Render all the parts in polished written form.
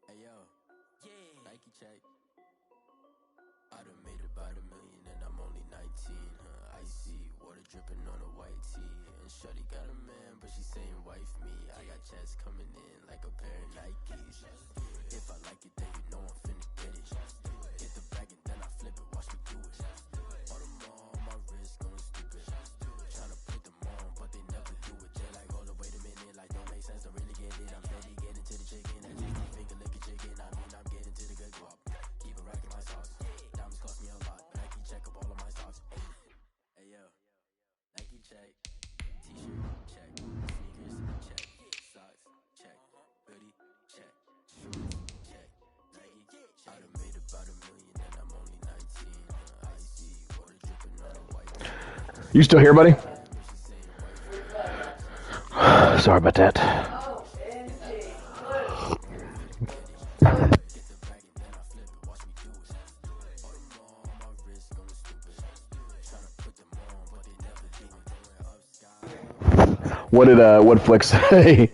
Hey yo, yeah, Nike check. I done made about $1 million and I'm only 19. Icy water dripping on a white tee. And shorty got a man, but she saying wife me. I got checks coming in like a pair of Nikes. If I like it, then you know I'm finna get it. Get the bag and then I flip it, watch me do it. All them on my wrist going stupid. Tryna put them on, but they never do it. They're like, hold up, wait a minute, like don't make sense to really get it. I'm steady getting to the chicken, that 60 finger licking chicken. I mean, I'm getting to the good guap. Keep a rack in my sauce. Diamonds cost me a lot, but Nike check up all of my stocks. Hey yo, Nike check. T-shirt check. Sneakers check. Socks check. Hoodie check. Shoes check. Nike check. I done made about $1 million and I'm only 19. Icy water dripping on a white. You still here, buddy? Sorry about that. What Flick say?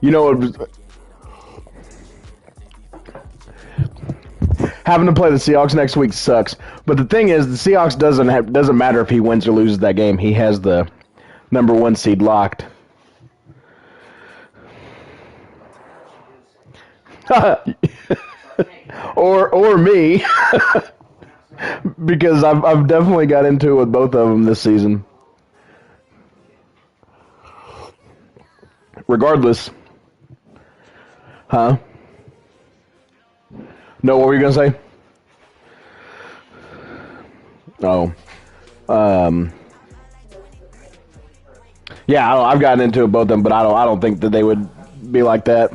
You know what? Having to play the Seahawks next week sucks. But the thing is, the Seahawks doesn't matter if he wins or loses that game. He has the #1 seed locked. or me, because I've definitely got into it with both of them this season. Regardless, huh? No, what were you gonna say? Oh, yeah, I've gotten into it both of them, but I don't think that they would be like that.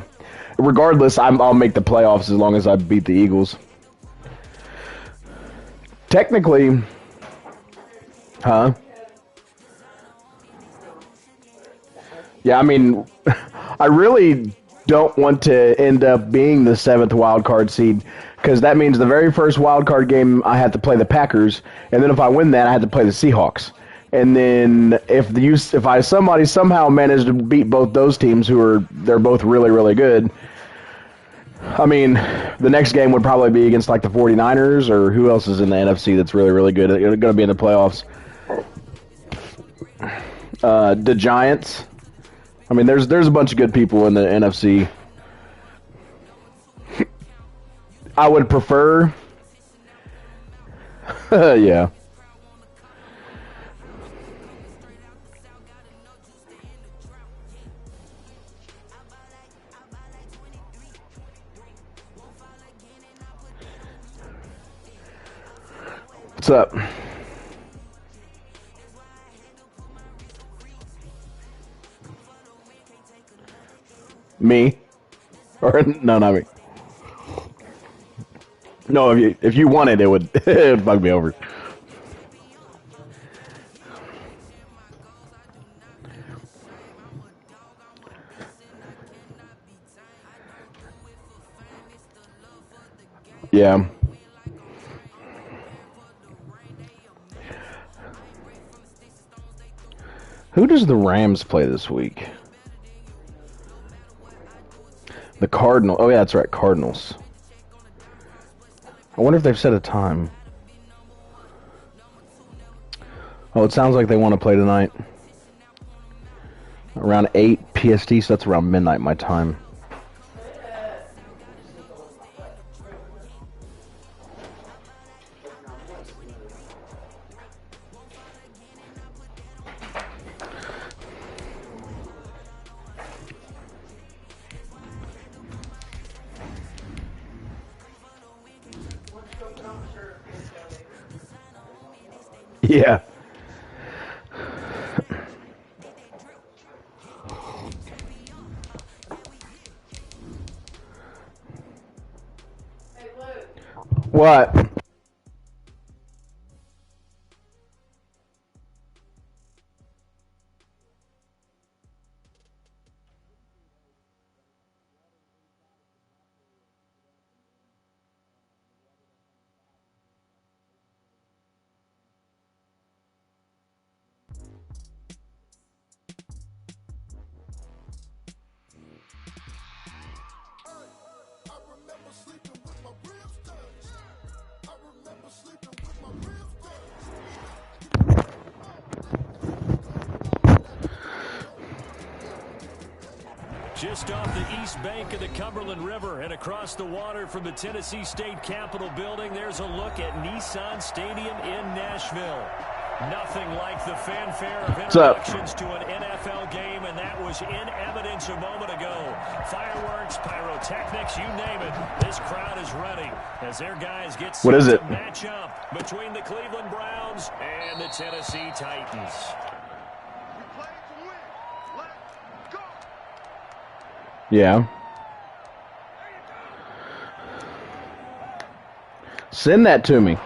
Regardless, I'll make the playoffs as long as I beat the Eagles. Technically, huh? Yeah, I mean, I really don't want to end up being the 7th wild card seed, because that means the very first wild card game I have to play the Packers, and then if I win that, I have to play the Seahawks. And then if I somehow manage to beat both those teams, they're both really, really good, I mean, the next game would probably be against like the 49ers, or who else is in the NFC that's really, really good. They're going to be in the playoffs. The Giants. I mean, there's a bunch of good people in the NFC. I would prefer. Yeah. What's up? Me? Or no, not me. No, if you wanted, it would it would bug me over. Yeah. Who does the Rams play this week? The Cardinals. Oh yeah, that's right, Cardinals. I wonder if they've set a time. Oh, it sounds like they want to play tonight. Around 8 PST, so that's around midnight my time. Yeah. What? Just off the east bank of the Cumberland River and across the water from the Tennessee State Capitol building, there's a look at Nissan Stadium in Nashville. Nothing like the fanfare of introductions to an NFL game, and that was in evidence a moment ago. Fireworks, pyrotechnics, you name it. This crowd is ready as their guys get set to match up between the Cleveland Browns and the Tennessee Titans. Yeah. Send that to me.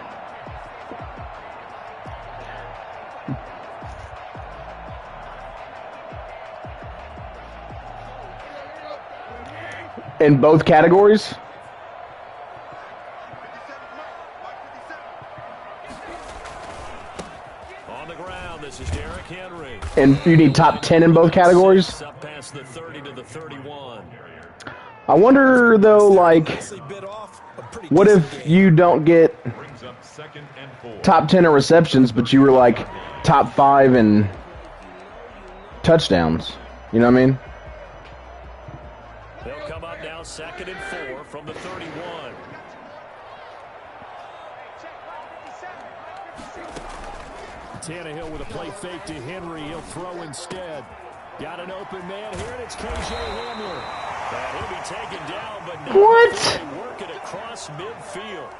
In both categories? On the ground, this is Derrick Henry. And you need top 10 in both categories? Up past the 30 to the 31. I wonder, though, like, what if you don't get top 10 in receptions, but you were, like, top 5 in touchdowns? You know what I mean? They'll come up now 2nd and 4 from the 31. Tannehill with a play fake to Henry. He'll throw instead. Got an open man here, and it's K.J. Hamler. He'll be taken down, but now what? Work it across midfield.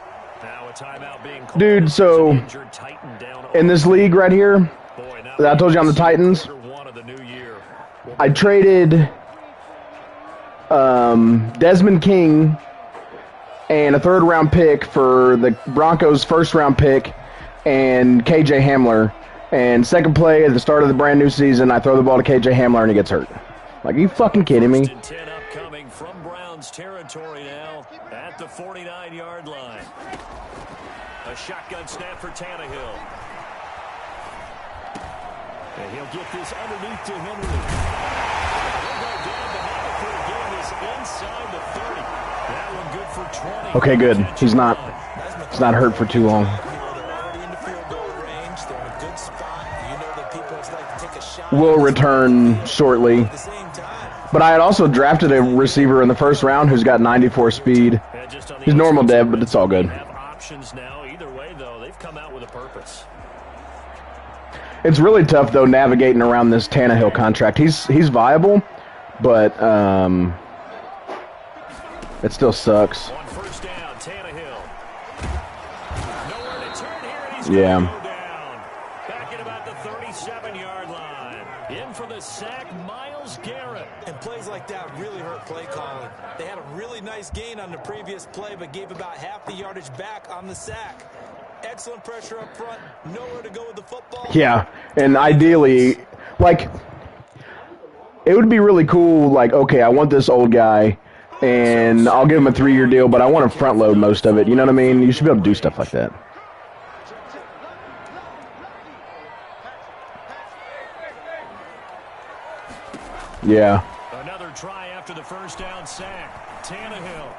Now a timeout being called. Dude, so in this league right here, I told you I'm the Titans. I traded Desmond King and a 3rd-round pick for the Broncos' 1st-round pick and K.J. Hamler. And second play at the start of the brand new season, I throw the ball to K.J. Hamler and he gets hurt. Like, are you fucking kidding me? 10 upcoming from Browns territory now at the 49-yard line. A shotgun snap for Tannehill. And he'll get this underneath to Henry. He'll go down, but now the game is inside the 30. That one good for 20. Okay, good. He's not hurt for too long. Will return shortly. But But I had also drafted a receiver in the first round who's got 94 speed. He's normal dev, but it's all good. Have options now. Either way, though, they've come out with a purpose. It's really tough, though, navigating around this Tannehill contract. He's viable, but it still sucks. On first down, Tannehill. Nowhere to turn here, and he's Yeah. going to go down. Back at about the 37-yard line. In for the sack, Myles Garrett. And plays like that really hurt play calling. They had a really nice gain on the previous play, but gave about half the yardage back on the sack. Excellent pressure up front. Nowhere to go with the football. Yeah, and ideally, like, it would be really cool, like, okay, I want this old guy, and I'll give him a 3-year deal, but I want to front load most of it. You know what I mean? You should be able to do stuff like that. Yeah. Another try after the first down sack. Tannehill.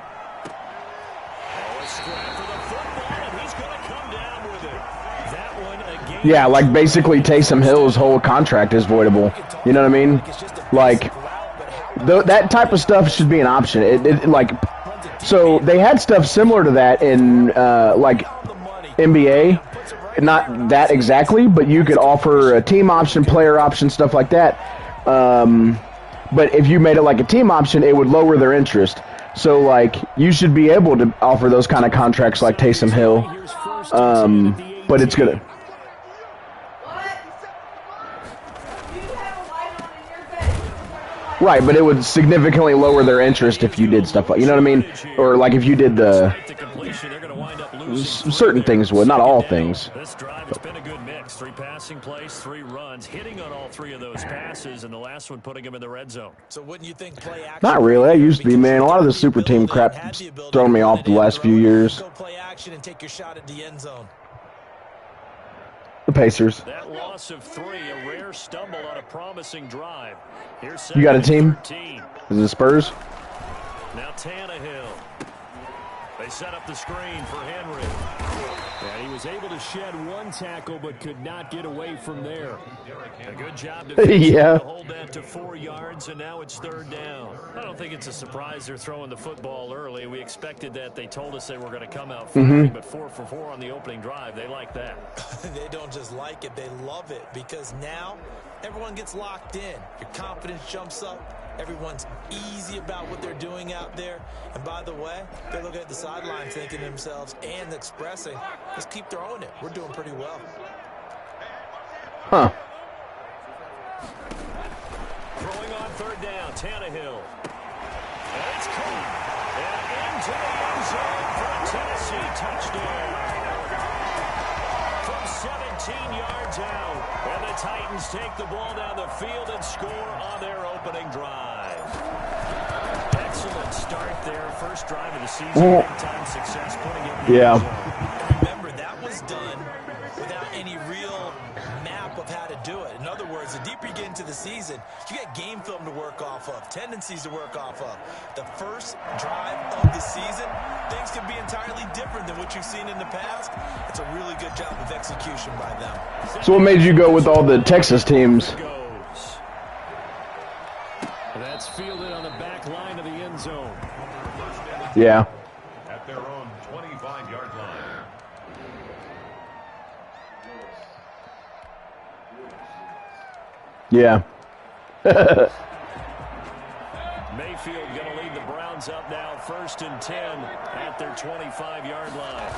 Oh, a scrap for the football, and he's going to come down with it. That one again. Yeah, like basically Taysom Hill's whole contract is voidable. You know what I mean? Like, that type of stuff should be an option. So they had stuff similar to that in like NBA. Not that exactly, but you could offer a team option, player option, stuff like that. But if you made it like a team option, it would lower their interest. So, like, you should be able to offer those kind of contracts like Taysom Hill. But it's going to... Right, but it would significantly lower their interest if you did stuff like... You know what I mean? Or, like, if you did the... Certain things would, not all things. This drive has been a good mix. 3 passing plays, 3 runs, hitting on all 3 of those passes, and the last one putting him in the red zone. So wouldn't you think play action? Not really. I used to be, man. A lot of the super team crap's thrown me off the last few years. Go play action and take your shot at the end zone. The Pacers. That loss of 3, a rare stumble on a promising drive. Here's You got a team? 13. Is it Spurs? Now Tannehill. They set up the screen for Henry. And he was able to shed 1 tackle but could not get away from there. A good job to Yeah. hold that to 4 yards, and now it's 3rd down. I don't think it's a surprise they're throwing the football early. We expected that. They told us they were going to come out firing, but 4 for 4 on the opening drive. They like that. They don't just like it, they love it, because now everyone gets locked in. Your confidence jumps up. Everyone's easy about what they're doing out there. And by the way, they're looking at the sideline thinking to themselves and expressing, let's keep throwing it. We're doing pretty well. Huh. Throwing on 3rd down, Tannehill. And it's caught. And into the end zone for a Tennessee touchdown. From 17 yards out. And the Titans take the ball down the field and score on their opening drive. Excellent start there. First drive of the season. Big-time success putting it in the end zone. Remember, that was done without any real map of how to do it. In other words, the deeper you get into the season, you got game film to work off of, tendencies to work off of. The first drive of the season, things can be entirely different than what you've seen in the past. It's a really good job of execution by them. So what made you go with all the Texas teams? That's fielded on the back line of the end zone. Yeah. At their own 25-yard line. Yeah. Mayfield going to lead the Browns up now, 1st and 10 at their 25-yard line.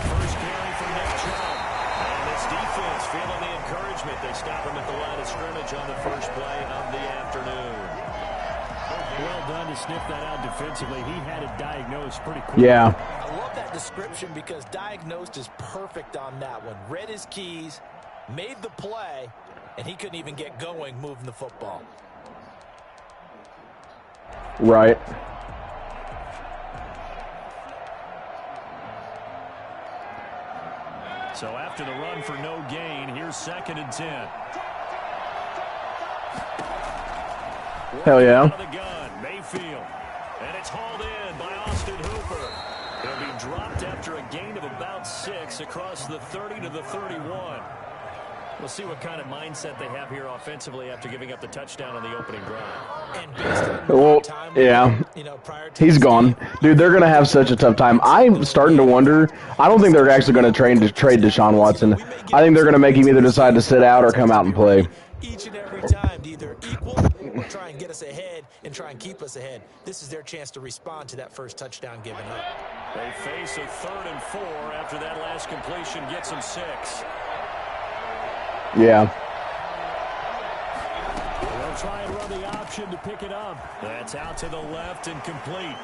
First carry from Nick Chubb. And this defense feeling the encouragement. They stop him at the line of scrimmage on the first play of the afternoon. Well done to sniff that out defensively. He had it diagnosed pretty quickly. Yeah. I love that description because diagnosed is perfect on that one. Read his keys, made the play, and he couldn't even get going moving the football. Right. So after the run for no gain, here's 2nd and 10. Hell yeah. Out of the gun, Mayfield. And it's hauled in by Austin Hooper. It'll be dropped after a gain of about 6 across the 30 to the 31. We'll see what kind of mindset they have here offensively after giving up the touchdown on the opening drive. And based on Well, time, yeah. prior to He's this gone. game, Dude, they're going to have such a tough time. I'm starting to wonder. I don't think they're actually going to trade Deshaun Watson. I think they're going to make him either decide to sit out or come out and play. each and every time to either equal or try and get us ahead and try and keep us ahead. This is their chance to respond to that first touchdown given up. They face a 3rd and 4 after that last completion gets them 6. Yeah. They'll try and run the option to pick it up. That's out to the left and complete.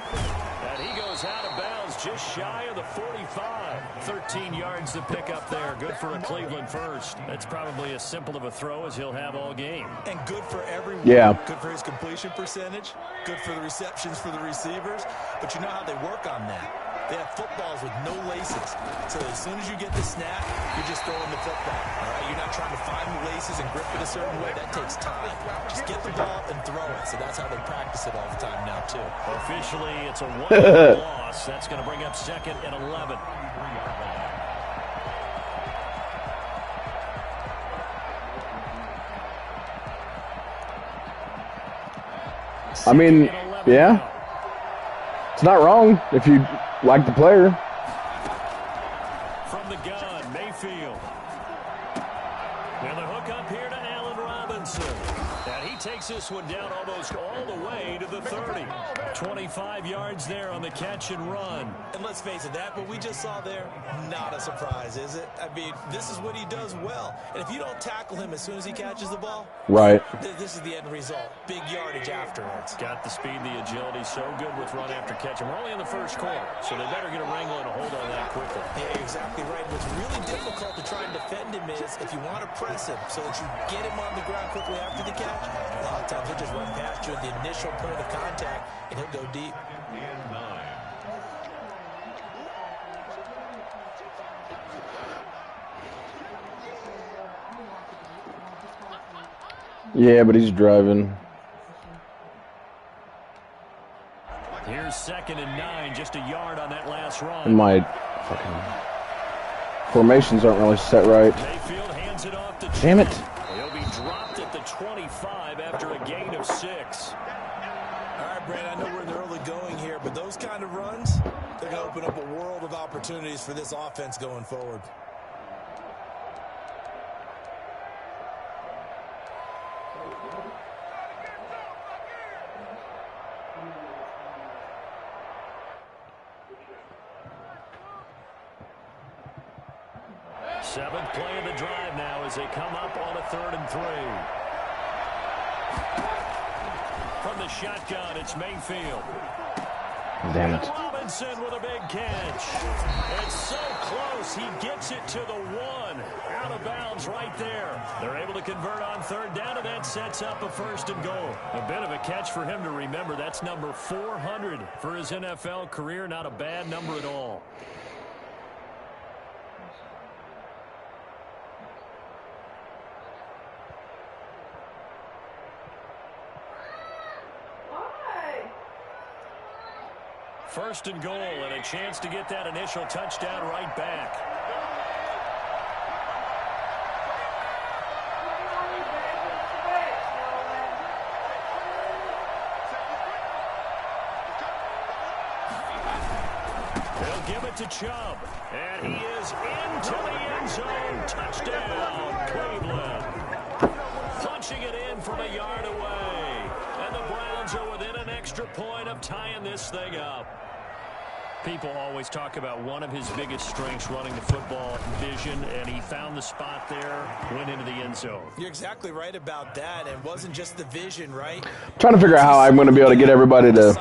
And he goes out of bounds just shy of the 45. 13 yards to pick up there. Good for a Cleveland first. That's probably as simple of a throw as he'll have all game. And good for everyone. Yeah. Good for his completion percentage. Good for the receptions for the receivers. But you know how they work on that. They have footballs with no laces. So as soon as you get the snap, you're just throwing the football. All right? You're not trying to find the laces and grip it a certain way. That takes time. Just get the ball and throw it. So that's how they practice it all the time now, too. Officially, it's a 1-yard loss. That's going to bring up 2nd and 11. I mean, yeah. It's not wrong if you like the player. From the gun, Mayfield. And the hook up here to Allen Robinson. And he takes this one down almost all the way to the 30. 25 yards there on the catch and run. And let's face it, that what we just saw there, not a surprise, is it? I mean, this is what he does well. And if you don't tackle him as soon as he catches the ball, right, this is the end result. Big yardage afterwards. Got the speed, the agility, so good with run after catch. And we're only in the first quarter, so they better get a wrangle and a hold on that quickly. Yeah, exactly right. What's really difficult to try and defend him is if you want to press him so that you get him on the ground quickly after the catch, a lot of times he'll just run past you at the initial point of contact, and he'll go deep. Yeah, but he's driving. Here's 2nd and 9, just a yard on that last run. And my fucking formations aren't really set right. Mayfield hands it off to Damn it. He'll be dropped at the 25 after a gain of 6. All right, Brad, I know we're in the early going here, but those kind of runs, they're going to open up a world of opportunities for this offense going forward. Seventh play of the drive now as they come up on a 3rd and 3. From the shotgun, it's Mayfield. Damn it. Robinson with a big catch. It's so close. He gets it to the 1. Out of bounds right there. They're able to convert on 3rd down, and that sets up a 1st and goal. A bit of a catch for him to remember. That's number 400 for his NFL career. Not a bad number at all. First and goal, and a chance to get that initial touchdown right back. They'll give it to Chubb, and he is into the end zone. Touchdown, Cleveland. Punching it in from a yard away, and the Browns are within an extra point of tying this thing up. People always talk about one of his biggest strengths running the football, vision, and he found the spot there, went into the end zone. You're exactly right about that. It wasn't just the vision, right? I'm trying to figure out how I'm going to be able to get everybody to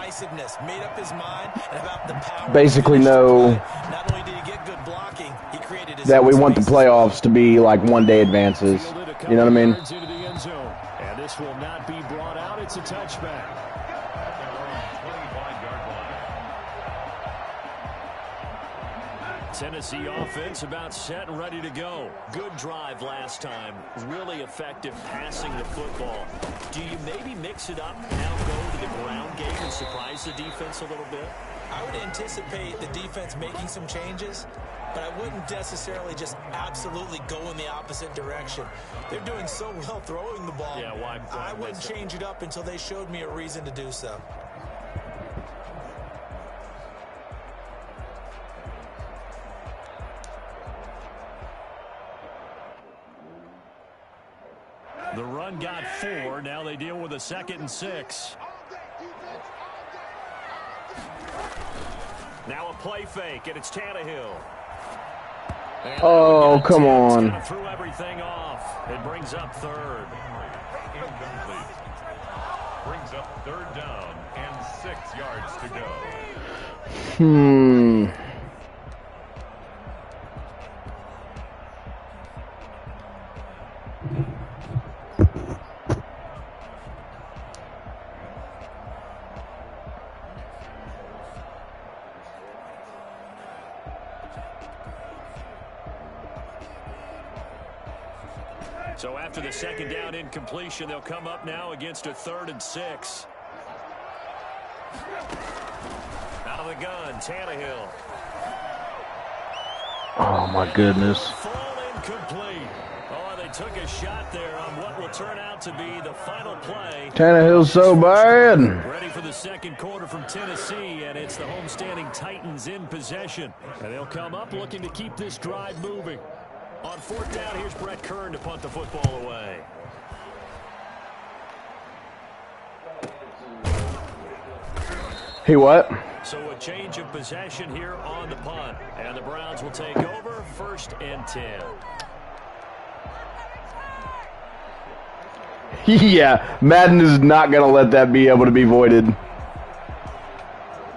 made up his mind and about the power basically know not only did he get good blocking, he created his that we want the playoffs to be like one-day advances. You know what I mean? And this will not be brought out. It's a touchback. Tennessee offense about set and ready to go. Good drive last time. Really effective passing the football. Do you maybe mix it up, now go to the ground game and surprise the defense a little bit? I would anticipate the defense making some changes, but I wouldn't necessarily just absolutely go in the opposite direction. They're doing so well throwing the ball. Yeah, why I wouldn't change it up until they showed me a reason to do so. The run got 4. Now they deal with a 2nd and 6. Now a play fake, and it's Tannehill. Oh, come on. Threw everything off. It brings up 3rd. Incomplete. Brings up 3rd down and 6 yards to go. So after the 2nd down incompletion, they'll come up now against a 3rd and 6. Out of the gun, Tannehill. Oh, my goodness. Fall incomplete. Oh, they took a shot there on what will turn out to be the final play. Tannehill's so bad. Ready for the 2nd quarter from Tennessee, and it's the homestanding Titans in possession. And they'll come up looking to keep this drive moving. On 4th down, here's Brett Kern to punt the football away. He what? So a change of possession here on the punt. And the Browns will take over 1st and 10. Yeah, Madden is not going to let that be able to be voided.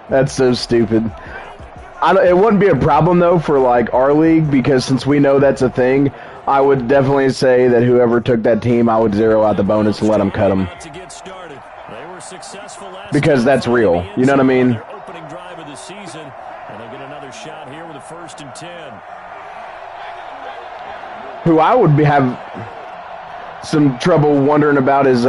That's so stupid. It wouldn't be a problem, though, for, like, our league, because since we know that's a thing, I would definitely say that whoever took that team, I would zero out the bonus and let them cut them. Because that's real. You know what I mean? Opening drive of the season, and they'll get another shot here with a 1st and 10. Who I would have some trouble wondering about is,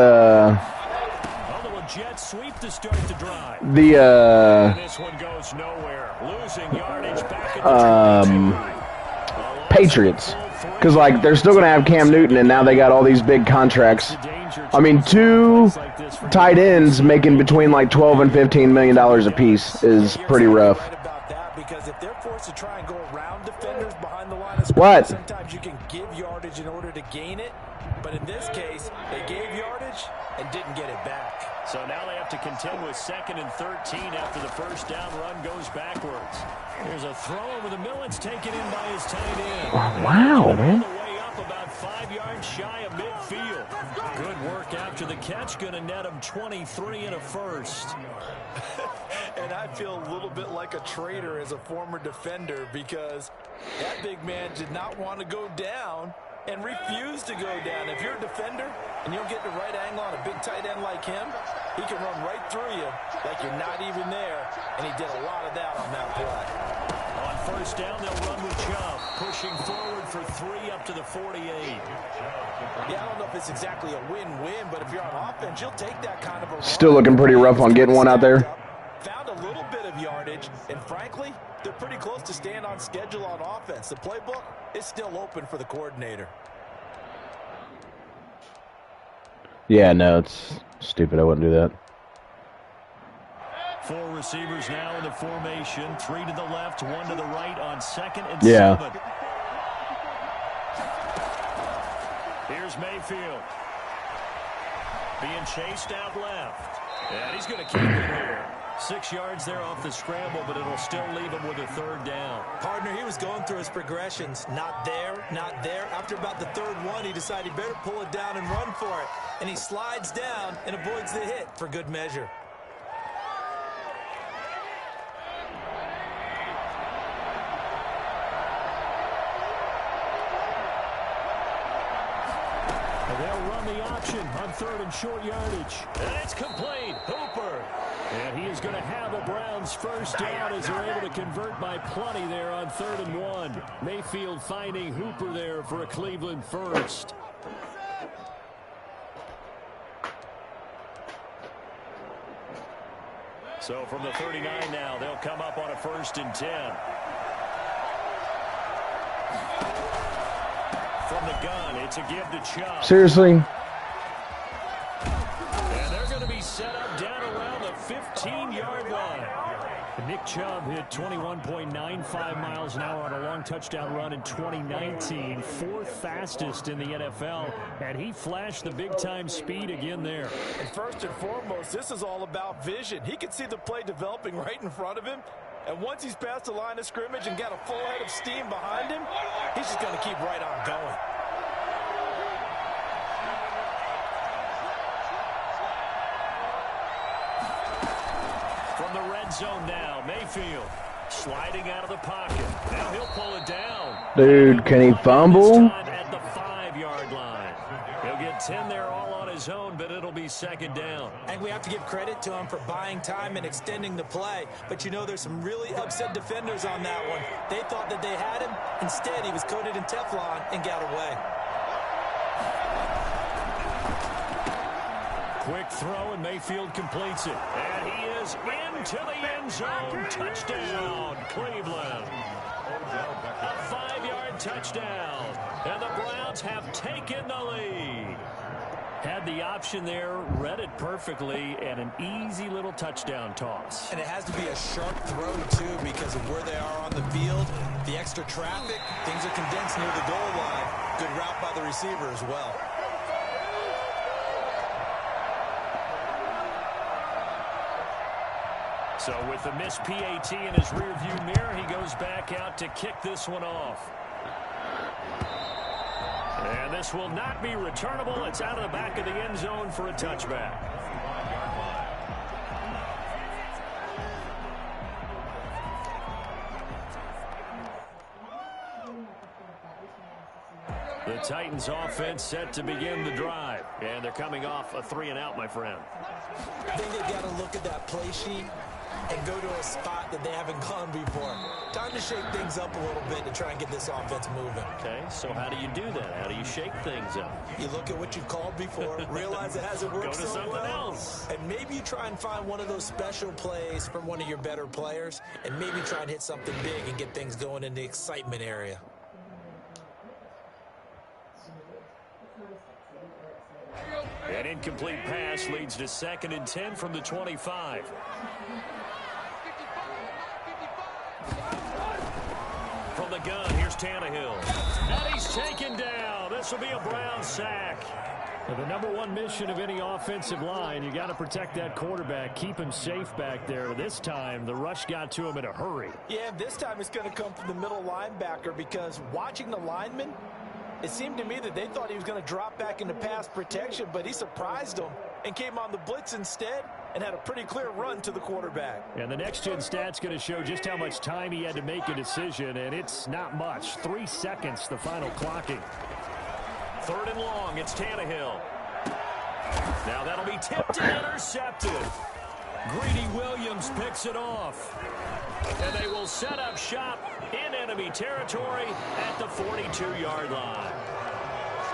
Jets sweep to start the drive. This one goes nowhere. Losing yardage back at Patriots. Because, like, they're still going to have Cam Newton, and now they got all these big contracts. I mean, 2 tight ends making between, like, $12 and $15 million a piece is pretty rough. Because if they're forced to try and go around defenders behind the line of scrimmage, sometimes you can give yardage in order to gain it. But in this case, they gave yardage and didn't get it back. So now they have to contend with 2nd and 13 after the 1st down run goes backwards. Here's a throw over the middle. It's taken in by his tight end. Wow, man. All the way up about 5 yards shy of midfield. Good work after the catch. Going to net him 23 and a 1st. And I feel a little bit like a traitor as a former defender because that big man did not want to go down and refused to go down. If you're a defender and you don't get the right angle on a big tight end like him, he can run right through you like you're not even there, and he did a lot of that on that play. On 1st down, they'll run with Chubb, pushing forward for 3 up to the 48. Yeah, I don't know if it's exactly a win-win, but if you're on offense, you'll take that kind of a run. Still looking pretty rough on getting one out there. Found a little bit of yardage, and frankly, they're pretty close to staying on schedule on offense. The playbook is still open for the coordinator. Yeah, no, it's stupid. I wouldn't do that. 4 receivers now in the formation. 3 to the left, 1 to the right on 2nd and 7. Here's Mayfield. Being chased out left. And he's going to keep it here. 6 yards there off the scramble, but it'll still leave him with a 3rd down. Partner, he was going through his progressions. Not there, not there. After about the 3rd one, he decided he better pull it down and run for it. And he slides down and avoids the hit for good measure. They'll run the option on 3rd and short yardage. And it's complete. Hooper. And he is going to have a Browns 1st down as they're able to convert by plenty there on 3rd and 1. Mayfield finding Hooper there for a Cleveland 1st. So from the 39 now, they'll come up on a 1st and 10. From the gun, it's a give to Chubb. Seriously? And they're going to be set up down around the 15-yard line. Nick Chubb hit 21.95 miles an hour on a long touchdown run in 2019, 4th fastest in the NFL, and he flashed the big-time speed again there. And first and foremost, this is all about vision. He can see the play developing right in front of him, and once he's past the line of scrimmage and got a full head of steam behind him, he's just going to keep right on going. From the red zone now, Mayfield sliding out of the pocket. Now he'll pull it down. Dude, can he fumble? At the 5-yard line. He'll get 10 there all on his own, but it'll be 2nd down. And we have to give credit to him for buying time and extending the play. But you know, there's some really upset defenders on that one. They thought that they had him. Instead, he was coated in Teflon and got away. Quick throw, and Mayfield completes it. And he is into the end zone. Touchdown, Cleveland. A 5-yard touchdown. And the Browns have taken the lead. Had the option there, read it perfectly, and an easy little touchdown toss. And it has to be a sharp throw, too, because of where they are on the field. The extra traffic, things are condensed near the goal line. Good route by the receiver as well. So with the missed PAT in his rearview mirror, he goes back out to kick this one off. And this will not be returnable. It's out of the back of the end zone for a touchback. The Titans offense set to begin the drive. And they're coming off a 3-and-out, my friend. I think they've got to look at that play sheet and go to a spot that they haven't gone before. Time to shake things up a little bit to try and get this offense moving. Okay, so how do you do that? How do you shake things up? You look at what you've called before, realize it hasn't worked Go to so something well, else. and maybe you try and find one of those special plays from one of your better players, and maybe try and hit something big and get things going in the excitement area. An incomplete pass leads to 2nd and 10 from the 25. From the gun, here's Tannehill. And he's taken down. This will be a Brown sack. Well, the number one mission of any offensive line, you got to protect that quarterback, keep him safe back there. This time, the rush got to him in a hurry. Yeah, this time it's going to come from the middle linebacker because watching the lineman, it seemed to me that they thought he was going to drop back into pass protection, but he surprised them and came on the blitz instead and had a pretty clear run to the quarterback. And the next-gen stat's going to show just how much time he had to make a decision, and it's not much. 3 seconds, the final clocking. 3rd and long, it's Tannehill. Now that'll be tipped and intercepted. Greedy Williams picks it off. And they will set up shop in enemy territory at the 42-yard line.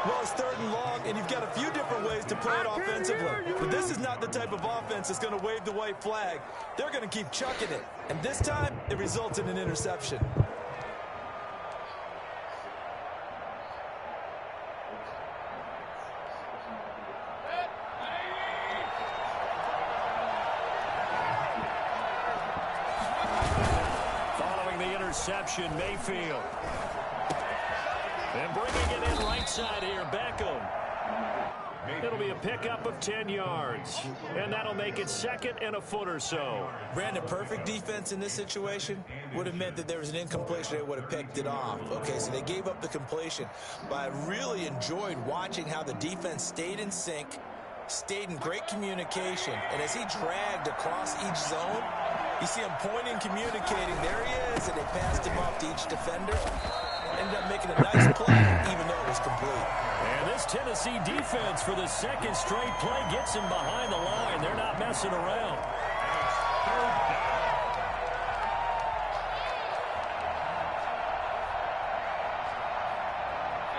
Well, it's 3rd and long, and you've got a few different ways to play it offensively. But this is not the type of offense that's going to wave the white flag. They're going to keep chucking it. And this time, it results in an interception. Interception, Mayfield. And bringing it in right side here, Beckham. It'll be a pickup of 10 yards. And that'll make it 2nd and a foot or so. Brandon, perfect defense in this situation would have meant that there was an incompletion. They would have picked it off. Okay, so they gave up the completion. But I really enjoyed watching how the defense stayed in sync, stayed in great communication. And as he dragged across each zone, you see him pointing, communicating. There he is, and they passed him off to each defender. Ended up making a nice play, even though it was complete. And this Tennessee defense for the 2nd straight play gets him behind the line. They're not messing around.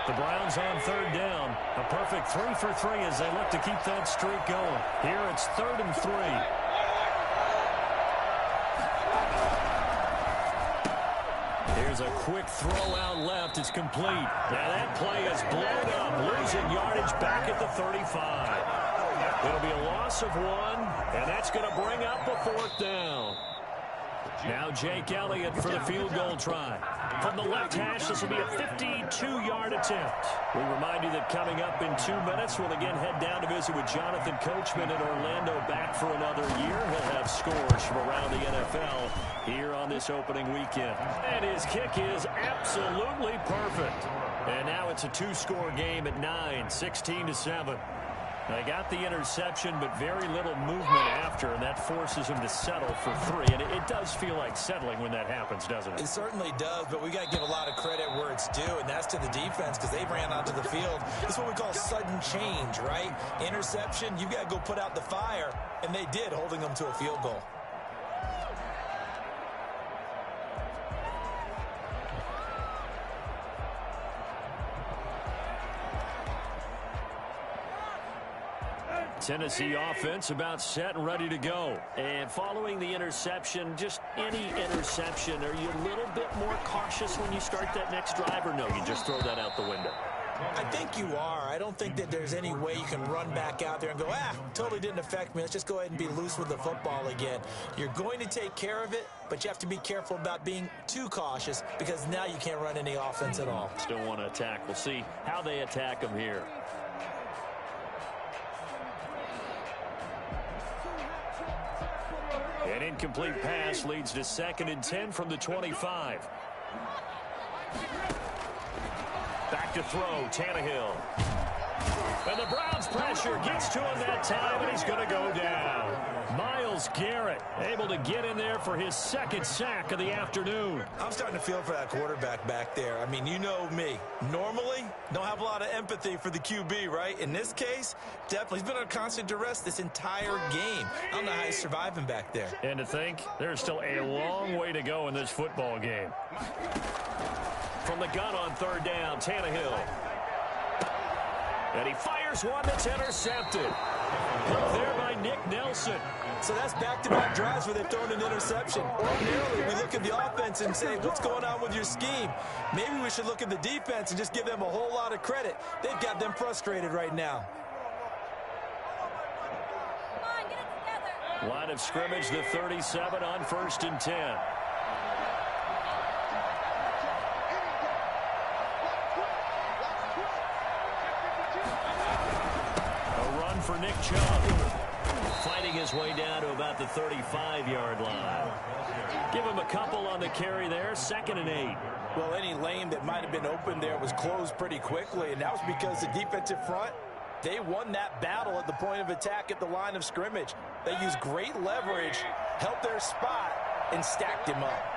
The Browns on 3rd down. A perfect 3 for 3 as they look to keep that streak going. Here it's 3rd and 3. Here's a quick throw out left. It's complete. Now that play is blown up, losing yardage back at the 35. It'll be a loss of 1, and that's going to bring up a 4th down. Now Jake Elliott for the field goal try. From the left hash, this will be a 52-yard attempt. We remind you that coming up in 2 minutes, we'll again head down to visit with Jonathan Coachman in Orlando, back for another year. He'll have scores from around the NFL here on this opening weekend. And his kick is absolutely perfect. And now it's a 2-score game at 9, 16-7. They got the interception, but very little movement after, and that forces him to settle for 3. And it does feel like settling when that happens, doesn't it? It certainly does, but we got to give a lot of credit where it's due, and that's to the defense, because they ran onto the field. This is what we call sudden change, right? Interception, you got to go put out the fire, and they did, holding them to a field goal. Tennessee offense about set and ready to go. And following the interception, just any interception, are you a little bit more cautious when you start that next drive, or no, you just throw that out the window? I think you are. I don't think that there's any way you can run back out there and go, totally didn't affect me. Let's just go ahead and be loose with the football again. You're going to take care of it, but you have to be careful about being too cautious, because now you can't run any offense at all. Still want to attack. We'll see how they attack them here. An incomplete pass leads to 2nd and 10 from the 25. Back to throw, Tannehill. And the Browns pressure gets to him that time, and he's going to go down. Myles Garrett able to get in there for his 2nd sack of the afternoon. I'm starting to feel for that quarterback back there. I mean, you know me. Normally, don't have a lot of empathy for the QB, right? In this case, definitely. He's been under constant duress this entire game. I don't know how he's surviving back there. And to think, there's still a long way to go in this football game. From the gun on 3rd down, Tannehill. And he fires one that's intercepted. Hooked there by Nick Nelson. So that's back-to-back drives where they've thrown an interception. Ordinarily, we look at the offense and say, what's going on with your scheme? Maybe we should look at the defense and just give them a whole lot of credit. They've got them frustrated right now. Come on, get it together. Line of scrimmage, the 37 on 1st and 10. For Nick Chubb, fighting his way down to about the 35-yard line. Give him a couple on the carry there, 2nd and 8. Well, any lane that might have been open there was closed pretty quickly, and that was because the defensive front, they won that battle at the point of attack at the line of scrimmage. They used great leverage, helped their spot, and stacked him up.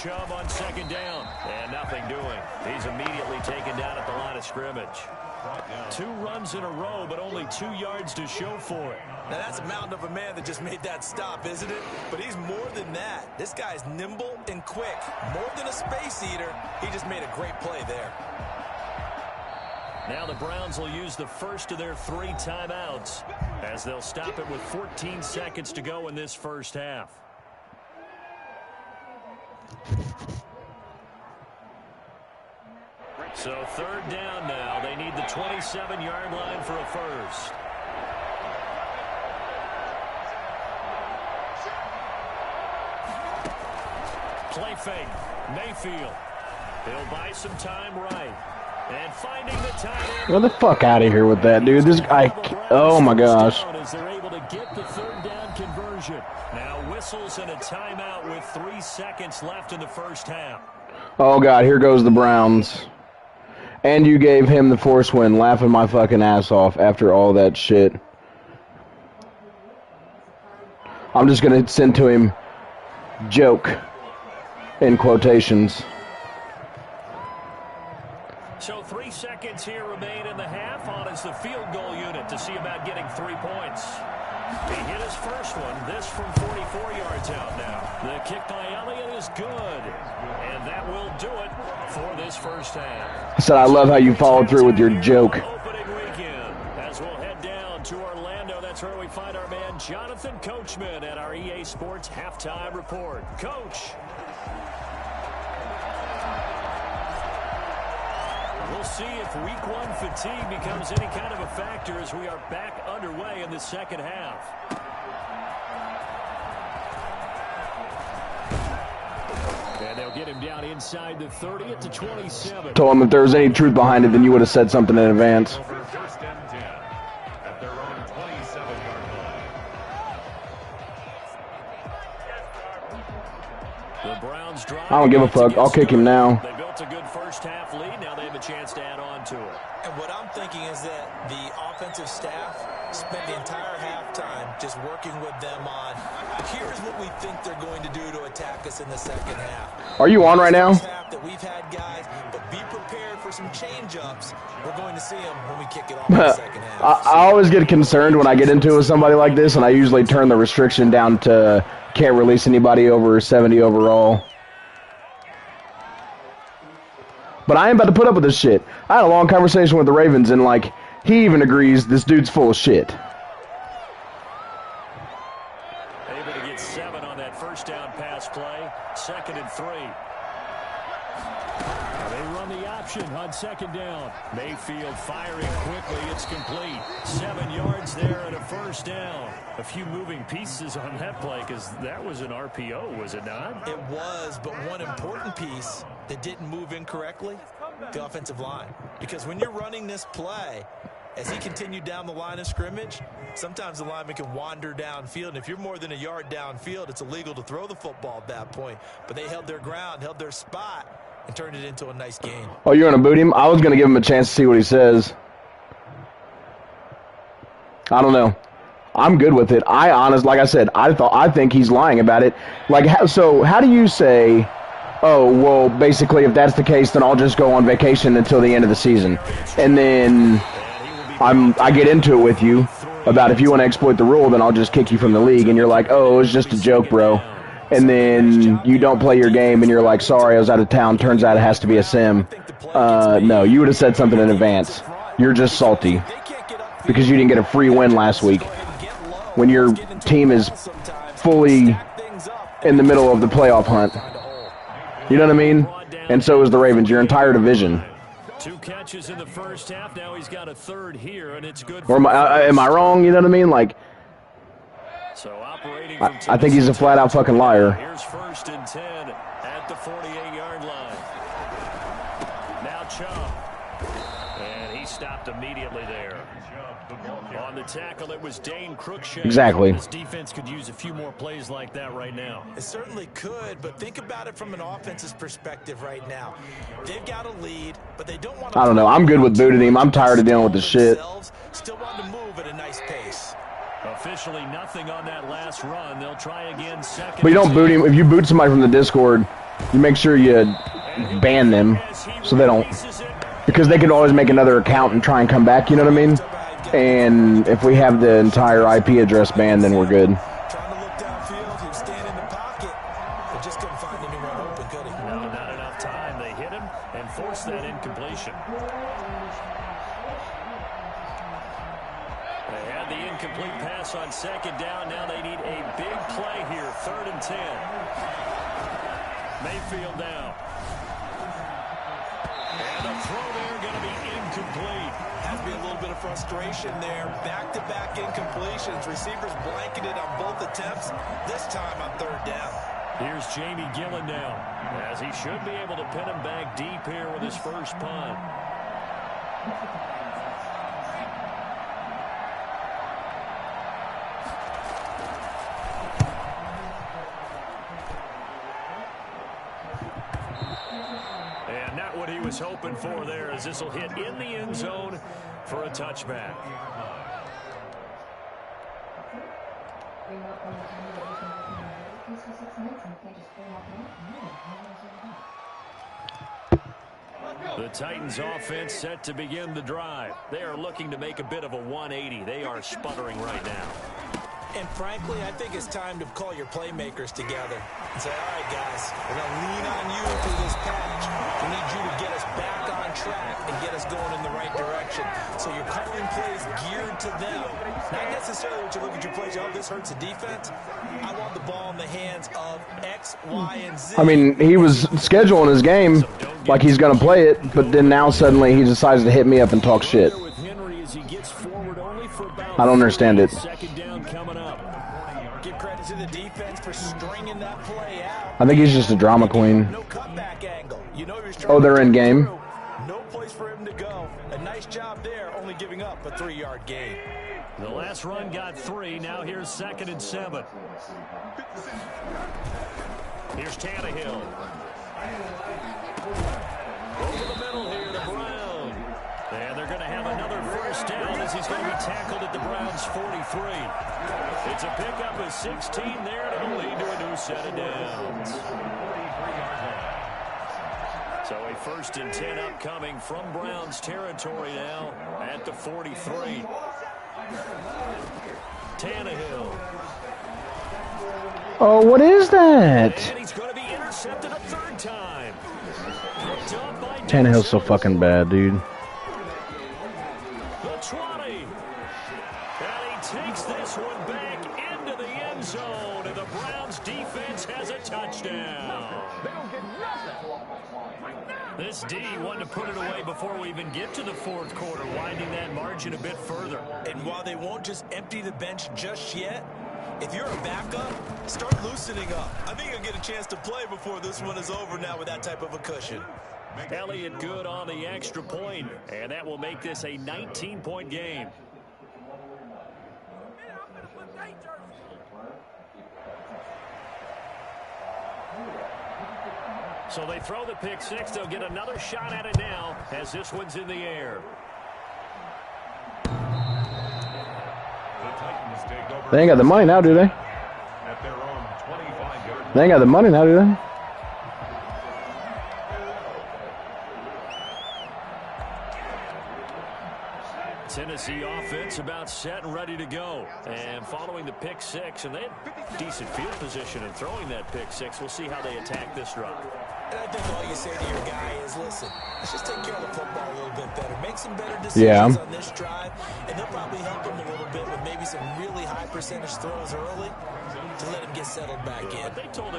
Chubb on 2nd down, and nothing doing. He's immediately taken down at the line of scrimmage. 2 runs in a row, but only 2 yards to show for it. Now that's a mountain of a man that just made that stop, isn't it? But he's more than that. This guy's nimble and quick. More than a space eater, he just made a great play there. Now the Browns will use the first of their 3 timeouts, as they'll stop it with 14 seconds to go in this first half. So 3rd down now. They need the 27-yard line for a first. Play fake. Mayfield. He'll buy some time right. And finding the tight end. Get the fuck out of here with that, dude. This guy, oh my gosh. As they're able to get the 3rd down conversion. Now whistles and a timeout with 3 seconds left in the first half. Oh God, here goes the Browns. And you gave him the force win, laughing my fucking ass off after all that shit. I'm just going to send to him, joke, in quotations. So 3 seconds here remain in the half on a as the field goal unit to see about getting 3 points. He hit his first one, this from 44 yards out now. The kick by Elliott is good, and that will do it for this first half. I said I love how you followed through with your joke. Opening weekend, as we'll head down to Orlando, that's where we find our man Jonathan Coachman at our EA Sports Halftime Report. Coach. We'll see if week one fatigue becomes any kind of a factor as we are back underway in the second half. And they'll get him down inside the 30 at the 27. Told him if there was any truth behind it, then you would have said something in advance. First and 10 at their own 27-yard line. The Browns drive. I don't give a fuck. I'll kick him now. They built a good first half lead. Now they have a chance to add on to it. And what I'm thinking is that the offensive staff spent the entire halftime just working with them on, here's what we think they're going to do to attack us in the second half. Are you on right now? That we've had guys, but be prepared for some change-ups. We're going to see them when we kick it off in the second half. I always get concerned when I get into it with somebody like this, and I usually turn the restriction down to can't release anybody over 70 overall. But I ain't about to put up with this shit. I had a long conversation with the Ravens, and, like, he even agrees this dude's full of shit. Able to get 7 on that first down pass play. 2nd and 3. They run the option on 2nd down. Mayfield firing quickly. It's complete. 7 yards there and a first down. A few moving pieces on that play because that was an RPO, was it not? It was, but one important piece that didn't move incorrectly, the offensive line. Because when you're running this play, as he continued down the line of scrimmage, sometimes the lineman can wander downfield. And if you're more than a yard downfield, it's illegal to throw the football at that point. But they held their ground, held their spot, and turned it into a nice game. Oh, you're going to boot him? I was going to give him a chance to see what he says. I don't know. I'm good with it. Like I said, I think he's lying about it. Like, so how do you say, oh, well, basically, if that's the case, then I'll just go on vacation until the end of the season. And then I get into it with you about if you want to exploit the rule, then I'll just kick you from the league. And you're like, oh, it was just a joke, bro. And then you don't play your game, and you're like, sorry, I was out of town. Turns out it has to be a sim. No, you would have said something in advance. You're just salty because you didn't get a free win last week when your team is fully in the middle of the playoff hunt. You know what I mean? And so is the Ravens, your entire division. 2 catches in the first half. Now he's got a third here, and it's good. Or am I wrong? You know what I mean? Like, so operating I think he's a flat-out fucking liar. Here's 1st and 10 at the 48-yard line. Now Chubb. And he stopped immediately there. On the tackle, it was Dane Cruikshank. Exactly. This defense could use a few more plays like that right now. It certainly could, but think about it from an offense's perspective right now. They've got a lead, but they don't want to... I don't know. I'm good with booting him. I'm tired of dealing with this shit. Still want to move at a nice pace. Officially nothing on that last run. They'll try again 2nd. But you don't boot him. If you boot somebody from the Discord, you make sure you ban them so they don't... Because they could always make another account and try and come back, you know what I mean? And if we have the entire IP address banned, then we're good. Trying to look downfield, he was standing in the pocket, but just couldn't find anyone open, could he? No, not enough time. They hit him and forced that incompletion. They had the incomplete pass on 2nd down. Now they need a big play here. 3rd and 10. Mayfield now. And the throw there going to be incomplete. Has to be a little bit of frustration there. Back-to-back incompletions. Receivers blanketed on both attempts. This time on 3rd down. Here's Jamie Gillen now, as he should be able to pin him back deep here with his first punt. And not what he was hoping for there, as this will hit in the end zone for a touchback. The Titans offense set to begin the drive. They are looking to make a bit of a 180. They are sputtering right now. And frankly, I think it's time to call your playmakers together and say, all right, guys, we're going to lean on you through this patch. We need you to get us back on track and get us going in the right direction. So you're calling plays geared to them. Not necessarily what you look at your plays, oh, this hurts the defense. I want the ball in the hands of X, Y, and Z. I mean, he was scheduling his game like he's going to play it, but then now suddenly he decides to hit me up and talk shit. I don't understand it. Second down coming up. Give credit to the defense for stringing that play out. I think he's just a drama queen. No cutback angle. You know you're Oh, they're in game. No place for him to go. A nice job there, only giving up a 3-yard gain. The last run got 3. Now here's 2nd and 7. Here's Tannehill. Over the middle here to Brown. And they're going to have another first down as he's going to be tackled at the Browns' 43. It's a pickup of 16 there, and it'll lead to a new set of downs. So a 1st and 10 upcoming from Browns territory now at the 43. Tannehill. Oh, what is that? And he's going to be intercepted a 3rd time. Tannehill's so fucking bad, dude. The 20. And he takes this one back into the end zone, and the Browns defense has a touchdown. This D wanted to put it away before we even get to the 4th quarter, winding that margin a bit further. And while they won't just empty the bench just yet, if you're a backup, start loosening up. I think you'll get a chance to play before this one is over now with that type of a cushion. Elliott good on the extra point, and that will make this a 19-point game. So they throw the pick 6. They'll get another shot at it now as this one's in the air. They ain't got the money now, do they? At their own 25-yard line. They ain't got the money now, do they? Tennessee offense about set and ready to go. And following the pick 6, and they had decent field position in throwing that pick 6. We'll see how they attack this drive. And I think all you say to your guy is, listen, let's just take care of the football a little bit better. Make some better decisions on this drive, and they'll probably help him a little bit with maybe some really high percentage throws early to let him get settled back in. But they told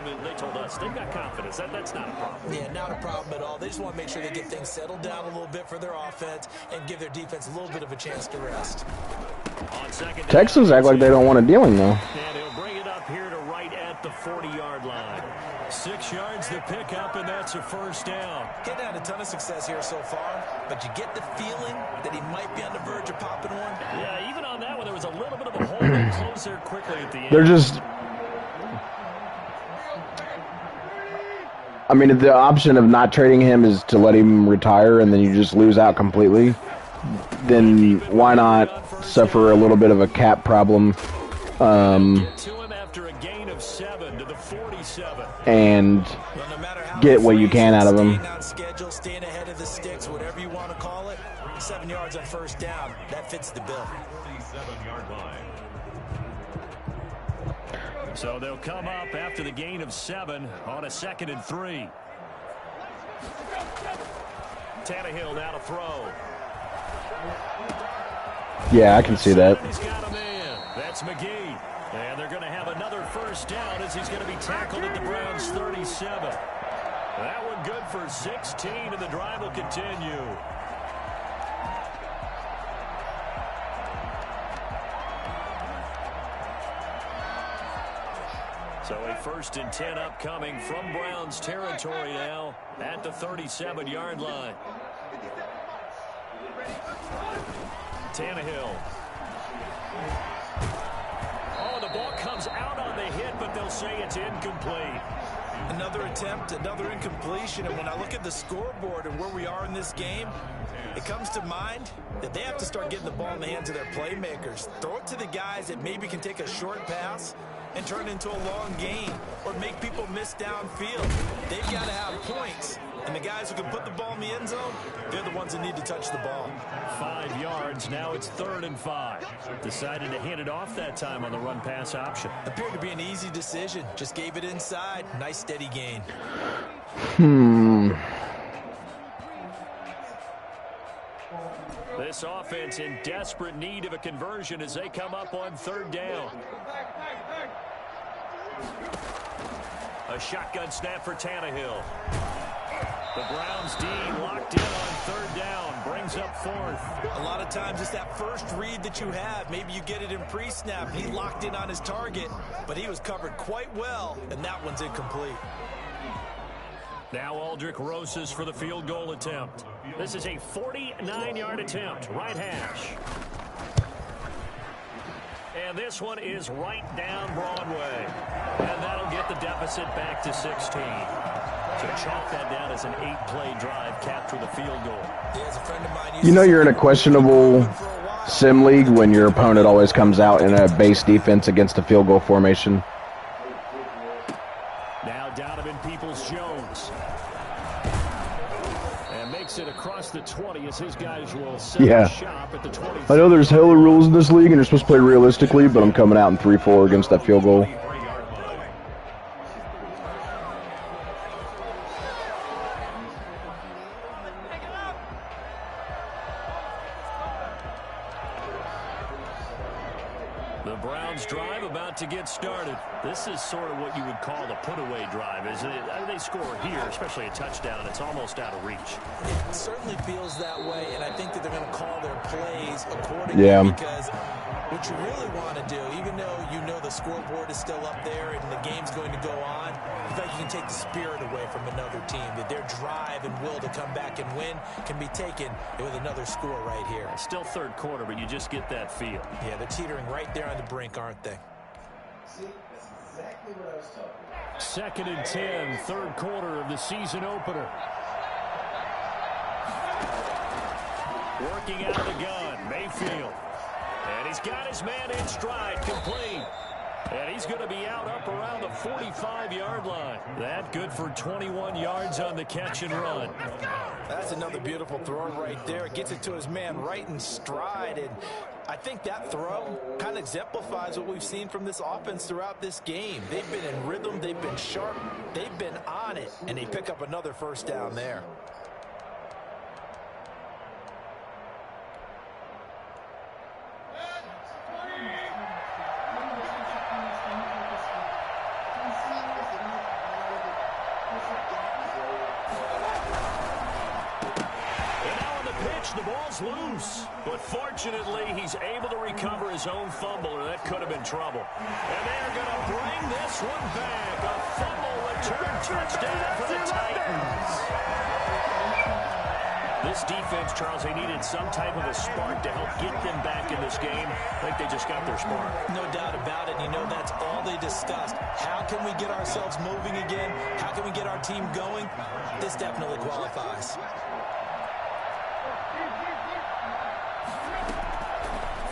us they've got confidence. That's not a problem. Yeah, not a problem at all. They just want to make sure they get things settled down a little bit for their offense and give their defense a little bit of a chance to rest. On second Texans act like they don't want to deal him, though. And he'll bring it up here to right at the 40-yard line. 6 yards the pickup, and that's a first down. He's had a ton of success here so far, but you get the feeling that he might be on the verge of popping one. Yeah, even on that one, there was a little bit of a hole that closed there quickly at the end. They're just... I mean, if the option of not trading him is to let him retire and then you just lose out completely, then why not suffer a little bit of a cap problem and get what you can out of him. Staying ahead of the sticks, whatever you want to call it. 7 yards on first down. That fits the bill. 47-yard line. So they'll come up after the gain of 7 on a 2nd and 3. Tannehill now to throw. Yeah, I can see that. He's got a man. That's McGee. And they're going to have another first down as he's going to be tackled at the Browns' 37. That one good for 16, and the drive will continue. So a 1st and 10 upcoming from Browns territory now at the 37-yard line. Tannehill. Oh, the ball comes out on the hit, but they'll say it's incomplete. Another attempt, another incompletion, and when I look at the scoreboard and where we are in this game, it comes to mind that they have to start getting the ball in the hands of their playmakers. Throw it to the guys that maybe can take a short pass and turn into a long gain or make people miss downfield. They've got to have points. And the guys who can put the ball in the end zone, they're the ones that need to touch the ball. 5 yards. Now it's 3rd and 5. Decided to hand it off that time on the run-pass option. Appeared to be an easy decision. Just gave it inside. Nice steady gain. This offense in desperate need of a conversion as they come up on 3rd down. A shotgun snap for Tannehill. The Browns D locked in on 3rd down. Brings up 4th. A lot of times it's that first read that you have. Maybe you get it in pre-snap. He locked in on his target, but he was covered quite well, and that one's incomplete. Now Aldrich Rosas for the field goal attempt. This is a 49-yard attempt. Right hash. And this one is right down Broadway. And that'll get the deficit back to 16. So chalk that down as an 8-play drive, capture the field goal. You know you're in a questionable Simleague when your opponent always comes out in a base defense against a field goal formation. Now Donovan Peoples-Jones. And makes it across the 20 as his guys will set shop at the 20. I know there's hella rules in this league and you're supposed to play realistically, but I'm coming out in 3-4 against that field goal. Drive about to get started. This is sort of what you would call a put-away drive, isn't it? I mean, they score here, especially a touchdown. It's almost out of reach. It certainly feels that way, and I think that they're going to call their plays accordingly because what you really want to do, even though you know the scoreboard is still up there and the game's going to go on, I feel like you can take the spirit away from another team. That their drive and will to come back and win can be taken with another score right here. It's still 3rd quarter, but you just get that feel. Yeah, they're teetering right there on the brink, aren't they? See, that's exactly what I was talking about. 2nd and 10, 3rd quarter of the season opener. Working out of the gun, Mayfield. And he's got his man in stride, complete. And he's going to be out up around the 45-yard line. That good for 21 yards on the catch and run. That's another beautiful throw right there. Gets it to his man right in stride. And I think that throw kind of exemplifies what we've seen from this offense throughout this game. They've been in rhythm. They've been sharp. They've been on it. And they pick up another first down there. The ball's loose, but fortunately he's able to recover his own fumble, or that could have been trouble. And they're going to bring this one back. A fumble return touchdown for the Titans. This defense, Charles, they needed some type of a spark to help get them back in this game. I think they just got their spark. No doubt about it. You know, that's all they discussed. How can we get ourselves moving again? How can we get our team going? This definitely qualifies.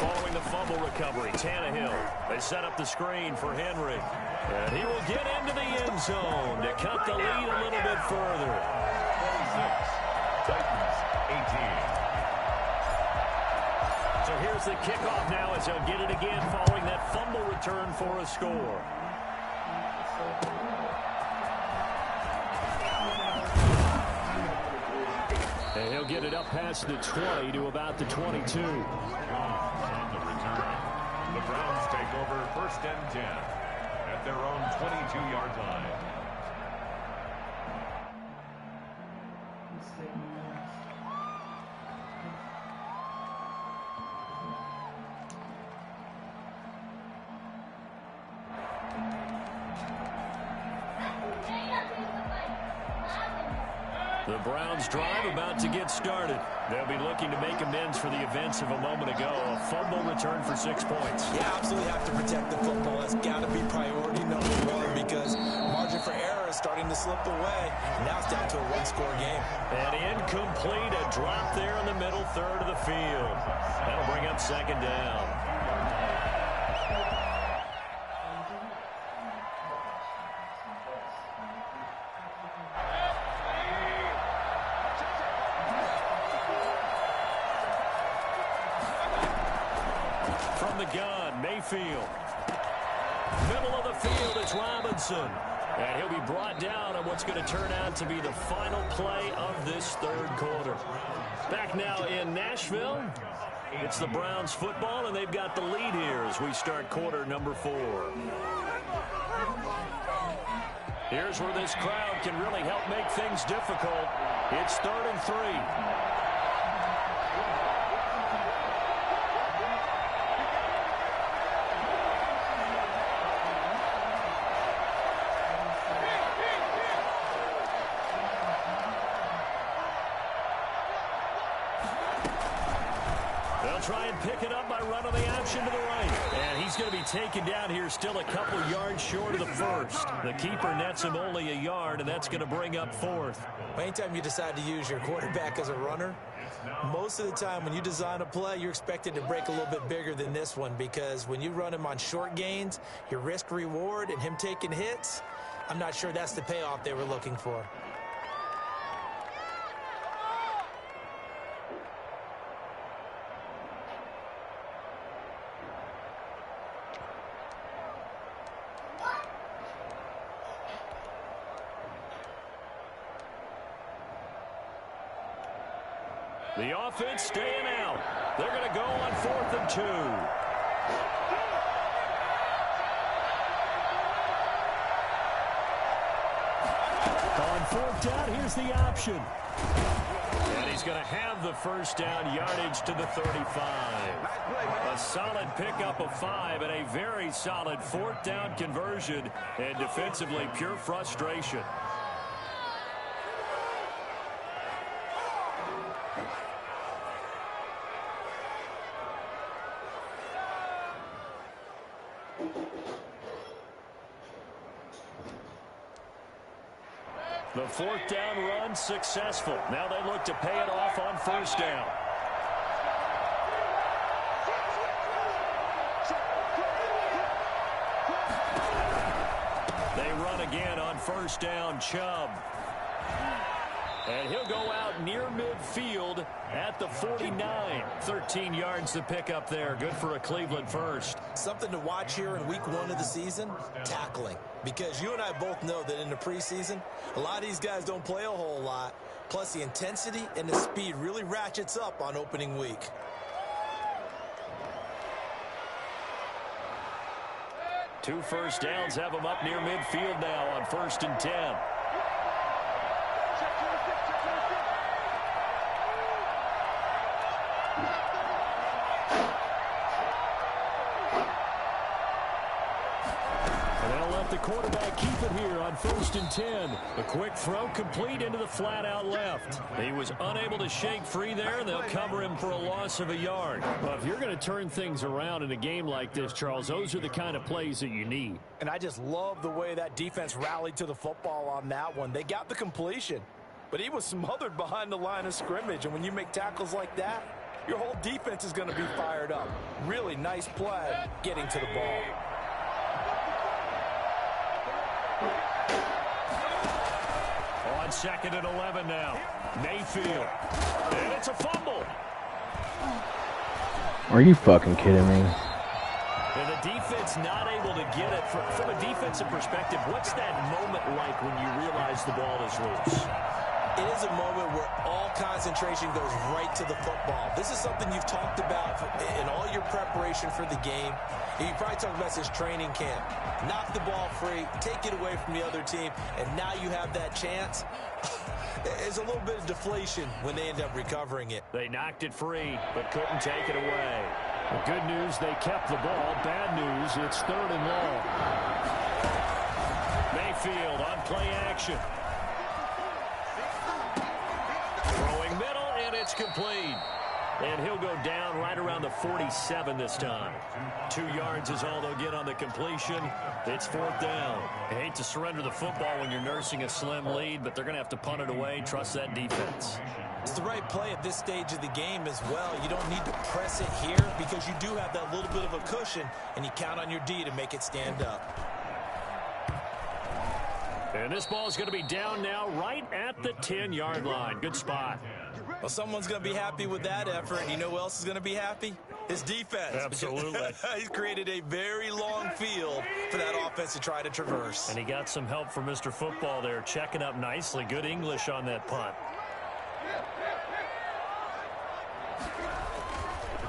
Following the fumble recovery, Tannehill. They set up the screen for Henry. And he will get into the end zone to cut the lead a little bit further. 26, Titans 18. So here's the kickoff now as they'll get it again following that fumble return for a score. And he'll get it up past the 20 to about the 22. On the return, the Browns take over 1st and 10 at their own 22-yard line. The Browns drive about to get started. They'll be looking to make amends for the events of a moment ago. A fumble return for 6 points. Yeah, absolutely have to protect the football. That's got to be priority number one because margin for error is starting to slip away. Now it's down to a one-score game. And incomplete, a drop there in the middle third of the field. That'll bring up 2nd down. Mayfield. Middle of the field, it's Robinson. And he'll be brought down on what's going to turn out to be the final play of this third quarter. Back now in Nashville, it's the Browns football, and they've got the lead here as we start quarter number 4. Here's where this crowd can really help make things difficult. It's 3rd and 3. Try and pick it up by running the option to the right. And he's going to be taken down here still a couple yards short of the first. The keeper nets him only a yard, and that's going to bring up 4th. Anytime you decide to use your quarterback as a runner, most of the time when you design a play, you're expected to break a little bit bigger than this one, because when you run him on short gains, your risk-reward and him taking hits, I'm not sure that's the payoff they were looking for. The offense staying out. They're going to go on 4th and 2. On 4th down, here's the option. And he's going to have the first down, yardage to the 35. A solid pickup of 5 and a very solid 4th down conversion, and defensively pure frustration. The 4th down run successful. Now they look to pay it off on 1st down. They run again on 1st down. Chubb. And he'll go out near midfield at the 49. 13 yards to pick up there. Good for a Cleveland first. Something to watch here in week 1 of the season, tackling. Because you and I both know that in the preseason, a lot of these guys don't play a whole lot. Plus the intensity and the speed really ratchets up on opening week. Two first downs have them up near midfield now on 1st and 10. The quarterback keep it here on 1st and 10. A quick throw complete into the flat out left. He was unable to shake free there, and they'll cover him for a loss of a yard. Well, if you're going to turn things around in a game like this, Charles, those are the kind of plays that you need. And I just love the way that defense rallied to the football on that one. They got the completion, but he was smothered behind the line of scrimmage. And when you make tackles like that, your whole defense is going to be fired up. Really nice play getting to the ball. On 2nd and 11 now. Mayfield. And it's a fumble. Are you fucking kidding me? And the defense not able to get it. From a defensive perspective, what's that moment like when you realize the ball is loose? It is a moment where all concentration goes right to the football. This is something you've talked about in all your preparation for the game. And you probably talked about this training camp. Knock the ball free, take it away from the other team, and now you have that chance. There's a little bit of deflation when they end up recovering it. They knocked it free, but couldn't take it away. The good news, they kept the ball. Bad news, it's 3rd and long. Mayfield on play action. Throwing middle, and it's complete. And he'll go down right around the 47 this time. 2 yards is all they'll get on the completion. It's 4th down. I hate to surrender the football when you're nursing a slim lead, but they're going to have to punt it away. Trust that defense. It's the right play at this stage of the game as well. You don't need to press it here because you do have that little bit of a cushion, and you count on your D to make it stand up. And this ball is going to be down now right at the 10-yard line. Good spot. Well, someone's going to be happy with that effort. You know who else is going to be happy? His defense. Absolutely. He's created a very long field for that offense to try to traverse. And he got some help from Mr. Football there, checking up nicely. Good English on that punt.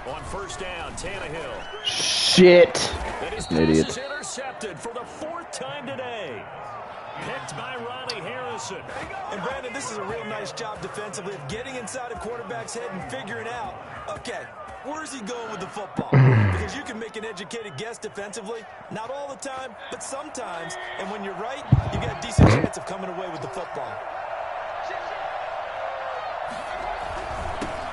On first down, Tannehill. Shit. And his An pass idiot. is intercepted for the 4th time today. Picked by Ronnie Harrison. And Brandon, this is a real nice job defensively of getting inside a quarterback's head and figuring out, okay, where's he going with the football? Because you can make an educated guess defensively. Not all the time, but sometimes. And when you're right, you got a decent chance of coming away with the football.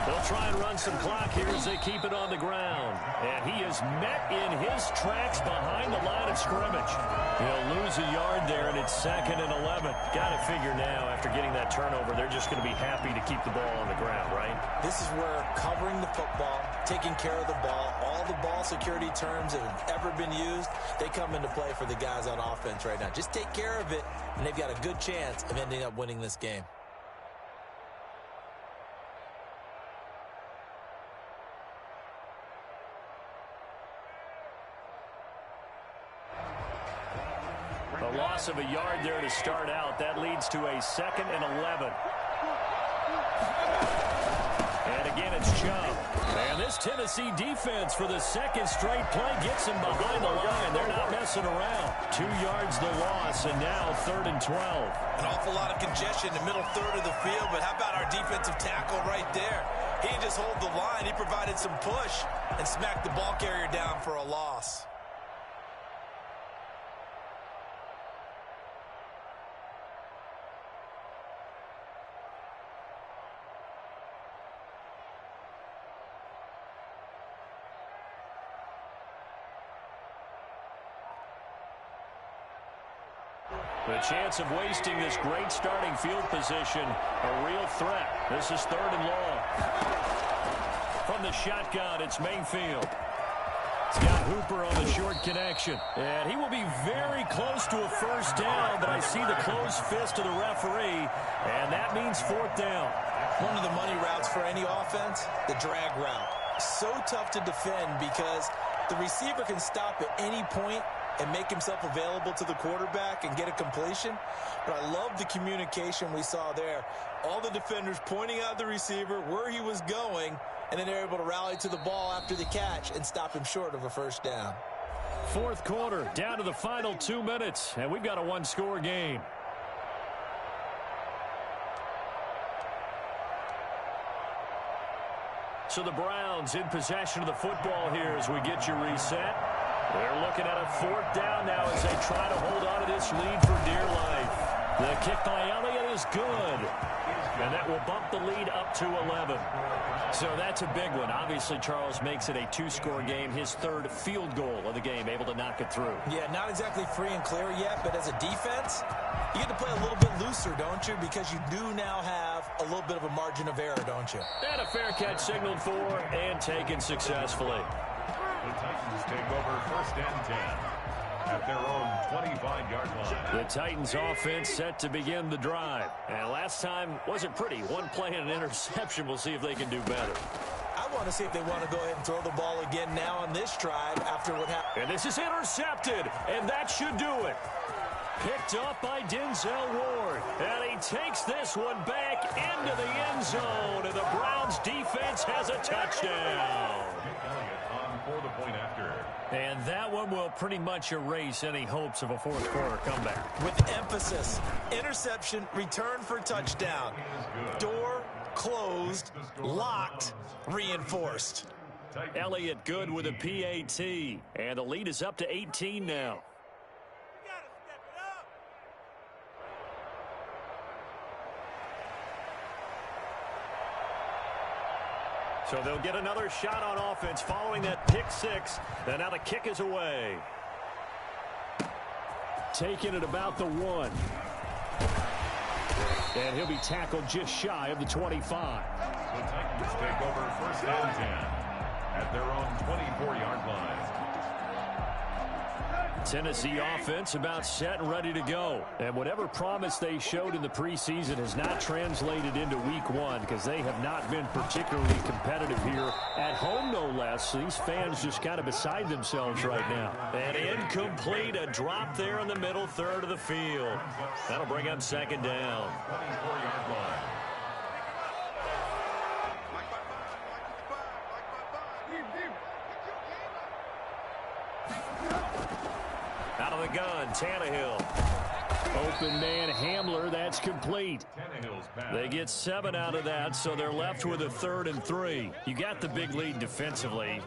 They'll try and run some clock here as they keep it on the ground. And he is met in his tracks behind the line of scrimmage. He'll lose a yard there, and it's 2nd and 11. Got to figure now, after getting that turnover, they're just going to be happy to keep the ball on the ground, right? This is where covering the football, taking care of the ball, all the ball security terms that have ever been used, they come into play for the guys on offense right now. Just take care of it, and they've got a good chance of ending up winning this game. A loss of a yard there to start out. That leads to a 2nd and 11. And again, it's Chubb. And this Tennessee defense for the 2nd straight play gets him behind the line. They're not messing around. 2 yards the loss, and now 3rd and 12. An awful lot of congestion in the middle third of the field, but how about our defensive tackle right there? He didn't just hold the line. He provided some push and smacked the ball carrier down for a loss. The chance of wasting this great starting field position, a real threat. This is 3rd and long. From the shotgun, it's Mayfield. It's got Hooper on the short connection. And he will be very close to a first down, but I see the closed fist of the referee, and that means 4th down. One of the money routes for any offense, the drag route. So tough to defend because the receiver can stop at any point and make himself available to the quarterback and get a completion. But I love the communication we saw there. All the defenders pointing out the receiver, where he was going, and then they're able to rally to the ball after the catch and stop him short of a first down. 4th quarter, down to the final 2 minutes, and we've got a 1-score game. So the Browns in possession of the football here as we get you reset. They're looking at a 4th down now as they try to hold on to this lead for dear life. The kick by Elliott is good. And that will bump the lead up to 11. So that's a big one. Obviously, Charles makes it a 2-score game. His 3rd field goal of the game, able to knock it through. Yeah, not exactly free and clear yet, but as a defense, you get to play a little bit looser, don't you? Because you do now have a little bit of a margin of error, don't you? And a fair catch signaled for and taken successfully. The Titans take over 1st and 10 at their own 25-yard line. The Titans offense set to begin the drive. And last time wasn't pretty. 1 play and an interception. We'll see if they can do better. I want to see if they want to go ahead and throw the ball again now on this drive after what happened. And this is intercepted, and that should do it. Picked up by Denzel Ward. And he takes this one back into the end zone. And the Browns defense has a touchdown. For the point after. And that one will pretty much erase any hopes of a 4th quarter comeback. With emphasis, interception, return for touchdown. Door closed, locked, reinforced. Elliott good with a PAT. And the lead is up to 18 now. So they'll get another shot on offense following that pick 6. And now the kick is away. Taken at about the 1. And he'll be tackled just shy of the 25. The Titans take over 1st and 10 at their own 24-yard line. Tennessee offense about set and ready to go. And whatever promise they showed in the preseason has not translated into week one because they have not been particularly competitive here at home, no less. These fans just kind of beside themselves right now. And incomplete, a drop there in the middle third of the field. That'll bring up second down. 24-yard line. Out of the gun, Tannehill. Open man Hamler, that's complete. They get 7 out of that, so they're left with a 3rd and 3. You got the big lead defensively.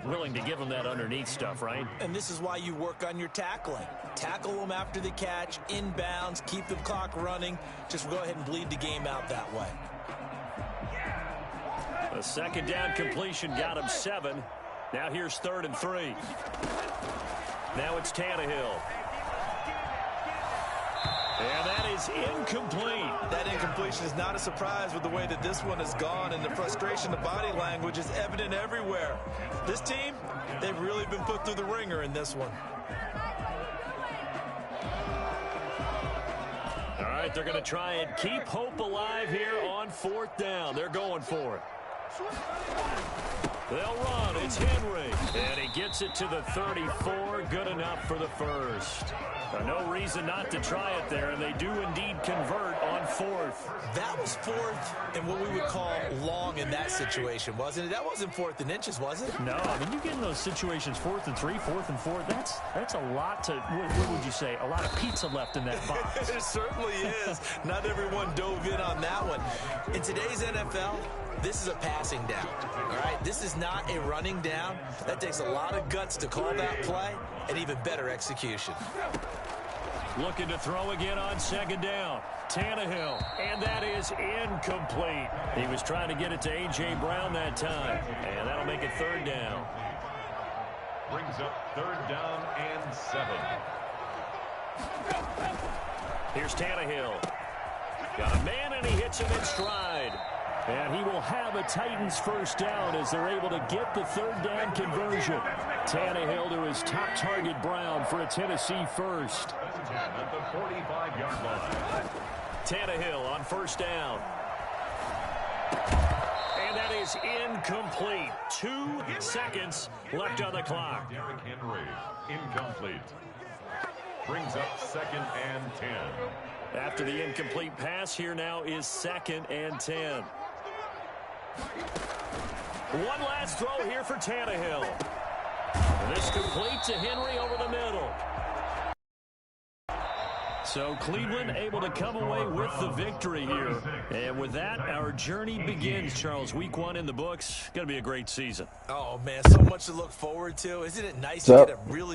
Willing to give them that underneath stuff, right? And this is why you work on your tackling. Tackle them after the catch, inbounds, keep the clock running. Just go ahead and bleed the game out that way. A second down completion got him 7. Now here's 3rd and 3. Now it's Tannehill. And that is incomplete. That incompletion is not a surprise with the way that this one has gone, and the frustration, the body language is evident everywhere. This team, they've really been put through the ringer in this one. All right, they're going to try and keep hope alive here on 4th down. They're going for it. They'll run. It's Henry. And he gets it to the 34. Good enough for the first. No reason not to try it there, and they do indeed convert on 4th. That was 4th and what we would call long in that situation, wasn't it? That wasn't 4th and inches, was it? No, I mean, you get in those situations 4th and 3, 4th and 4. That's a lot to, what would you say, a lot of pizza left in that box. It certainly is. Not everyone dove in on that one. In today's NFL, this is a passing down, all right? This is not a running down. That takes a lot of guts to call that play and even better execution. Looking to throw again on 2nd down. Tannehill, and that is incomplete. He was trying to get it to A.J. Brown that time, and that'll make it 3rd down. Brings up 3rd down and 7. Here's Tannehill. Got a man, and he hits him in stride. And he will have a Titans first down as they're able to get the 3rd down conversion. Tannehill to his top target, Brown, for a Tennessee first. At the 45-yard line. Tannehill on 1st down. And that is incomplete. 2 seconds left on the clock. Derrick Henry, incomplete. Brings up 2nd and 10. After the incomplete pass, here now is 2nd and 10. One last throw here for Tannehill. This complete to Henry over the middle. So Cleveland able to come away with the victory here. And with that, our journey begins, Charles. Week 1 in the books. Going to be a great season. Oh, man, so much to look forward to. Isn't it nice to get a really good